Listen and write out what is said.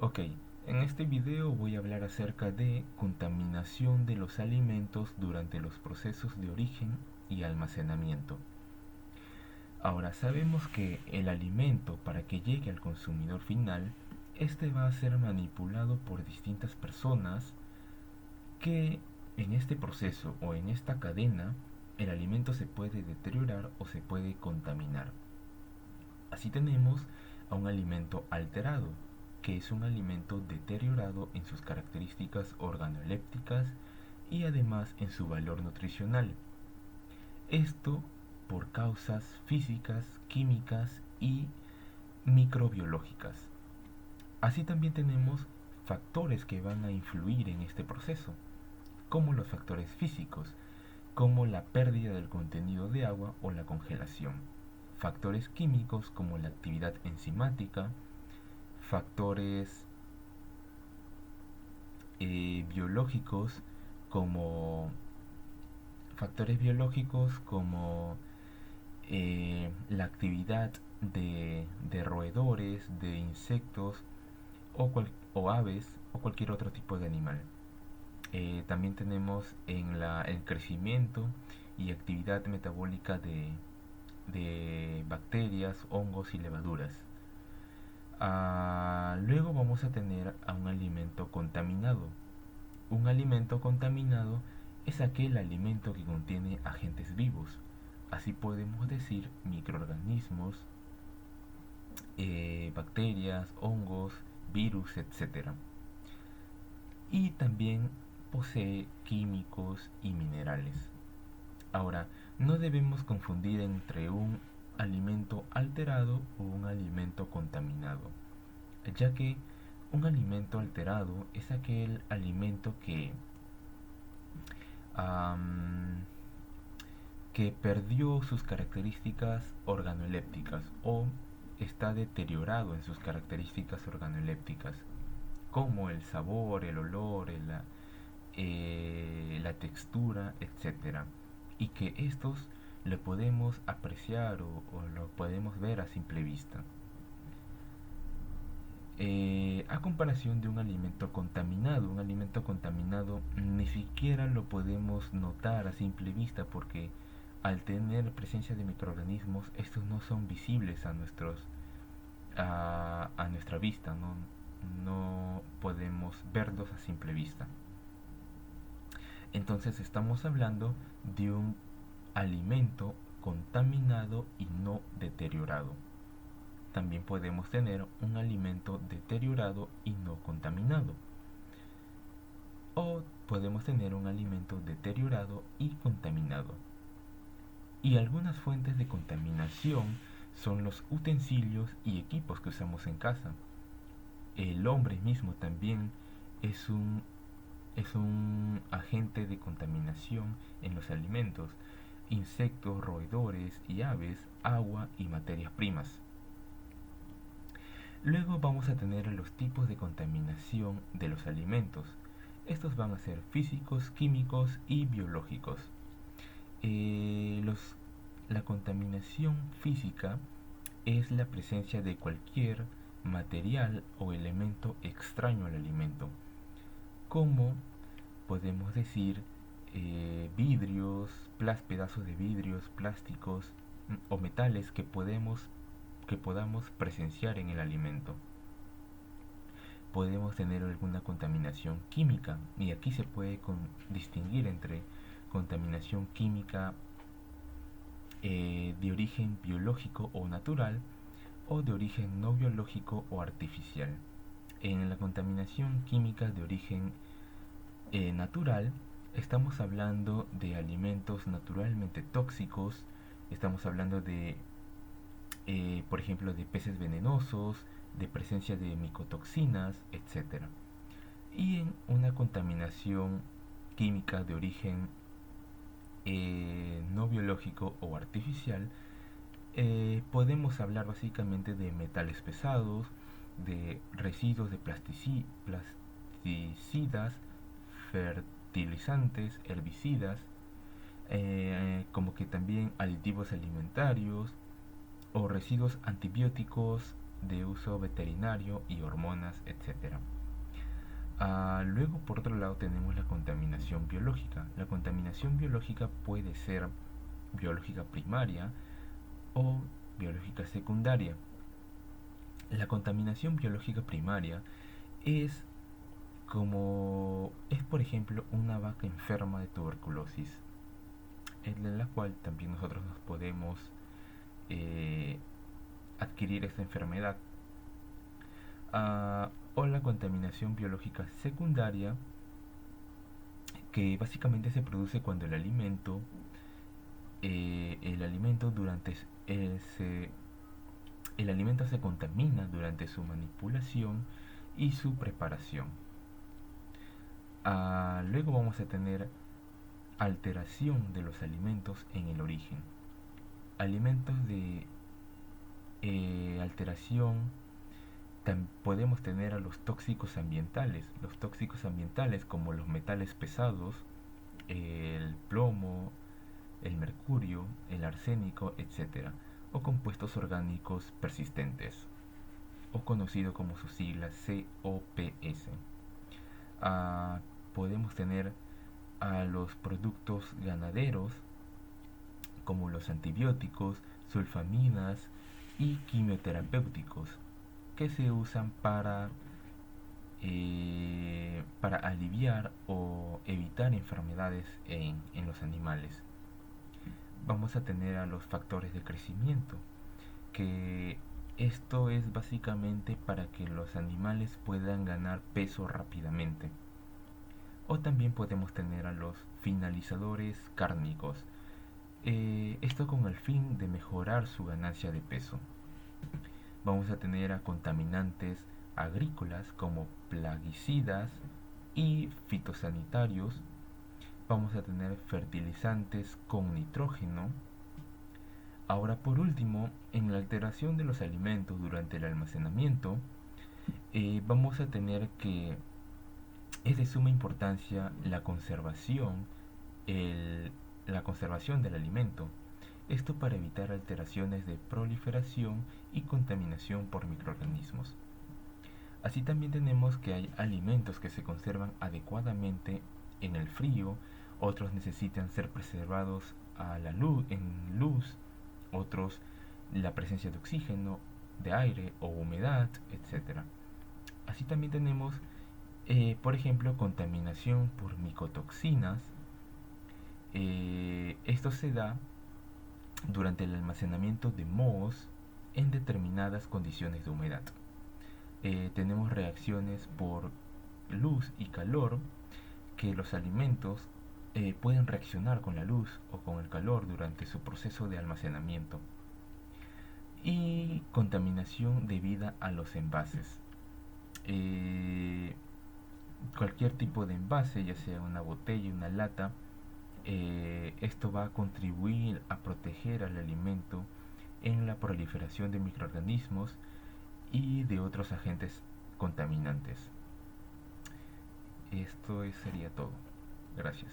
Ok, en este video voy a hablar acerca de contaminación de los alimentos durante los procesos de origen y almacenamiento. Ahora sabemos que el alimento, para que llegue al consumidor final, este va a ser manipulado por distintas personas que en este proceso o en esta cadena el alimento se puede deteriorar o se puede contaminar. Así tenemos a un alimento alterado, que es un alimento deteriorado en sus características organolépticas y además en su valor nutricional. Esto por causas físicas, químicas y microbiológicas. Así también tenemos factores que van a influir en este proceso, como los factores físicos, como la pérdida del contenido de agua o la congelación. Factores químicos como la actividad enzimática, factores biológicos como la actividad de roedores, de insectos o aves o cualquier otro tipo de animal. También tenemos el crecimiento y actividad metabólica de bacterias, hongos y levaduras. Luego vamos a tener a un alimento contaminado. Un alimento contaminado es aquel alimento que contiene agentes vivos. Así podemos decir microorganismos, bacterias, hongos, virus, etcétera. Y también posee químicos y minerales. Ahora, no debemos confundir entre un alimento alterado o un alimento contaminado, ya que un alimento alterado es aquel alimento am, que perdió sus características organolépticas o está deteriorado en sus características organolépticas, como el sabor, el olor, la textura, etcétera, y que estos lo podemos apreciar o lo podemos ver a simple vista. A comparación de un alimento contaminado ni siquiera lo podemos notar a simple vista porque al tener presencia de microorganismos estos no son visibles a nuestra vista, no podemos verlos a simple vista. Entonces estamos hablando de un alimento contaminado y no deteriorado. También podemos tener un alimento deteriorado y no contaminado. O podemos tener un alimento deteriorado y contaminado. Y algunas fuentes de contaminación son los utensilios y equipos que usamos en casa. El hombre mismo también es un agente de contaminación en los alimentos, insectos, roedores y aves, agua y materias primas. Luego vamos a tener los tipos de contaminación de los alimentos. Estos van a ser físicos, químicos y biológicos. Eh, los, la contaminación física es la presencia de cualquier material o elemento extraño al alimento, como podemos decir vidrios, pedazos de vidrios, plásticos o metales que podamos presenciar en el alimento. Podemos tener alguna contaminación química y aquí se puede distinguir entre contaminación química de origen biológico o natural o de origen no biológico o artificial. En la contaminación química de origen natural estamos hablando de alimentos naturalmente tóxicos, estamos hablando por ejemplo, de peces venenosos, de presencia de micotoxinas, etcétera. Y en una contaminación química de origen no biológico o artificial, podemos hablar básicamente de metales pesados, de residuos de plasticidas, fertilizantes, herbicidas, como que también aditivos alimentarios o residuos antibióticos de uso veterinario y hormonas, etc. Luego, por otro lado, tenemos la contaminación biológica. La contaminación biológica puede ser biológica primaria o biológica secundaria. La contaminación biológica primaria es es por ejemplo una vaca enferma de tuberculosis, en la cual también nosotros nos podemos eh, adquirir esta enfermedad. O la contaminación biológica secundaria, que básicamente se produce cuando el alimento el alimento se contamina durante su manipulación y su preparación. Luego vamos a tener alteración de los alimentos en el origen. Alimentos de alteración, podemos tener a los tóxicos ambientales. Los tóxicos ambientales como los metales pesados, el plomo, el mercurio, el arsénico, etc. O compuestos orgánicos persistentes, o conocido como su sigla COPS. Ah, Podemos tener a los productos ganaderos como los antibióticos, sulfamidas y quimioterapéuticos que se usan para aliviar o evitar enfermedades en los animales. Vamos a tener a los factores de crecimiento, que esto es básicamente para que los animales puedan ganar peso rápidamente. O también podemos tener a los finalizadores cárnicos, esto con el fin de mejorar su ganancia de peso. Vamos a tener a contaminantes agrícolas como plaguicidas y fitosanitarios. Vamos a tener fertilizantes con nitrógeno. Ahora, por último, en la alteración de los alimentos durante el almacenamiento, vamos a tener que es de suma importancia la conservación del alimento. Esto para evitar alteraciones de proliferación y contaminación por microorganismos. Así también tenemos que hay alimentos que se conservan adecuadamente en el frío, otros necesitan ser preservados en luz, otros la presencia de oxígeno, de aire o humedad, etc. Así también tenemos, por ejemplo, contaminación por micotoxinas. Esto se da durante el almacenamiento de mohos en determinadas condiciones de humedad. Tenemos reacciones por luz y calor, que los alimentos pueden reaccionar con la luz o con el calor durante su proceso de almacenamiento. Y contaminación debida a los envases. Cualquier tipo de envase, ya sea una botella, una lata, esto va a contribuir a proteger al alimento en la proliferación de microorganismos y de otros agentes contaminantes. Esto sería todo. Gracias.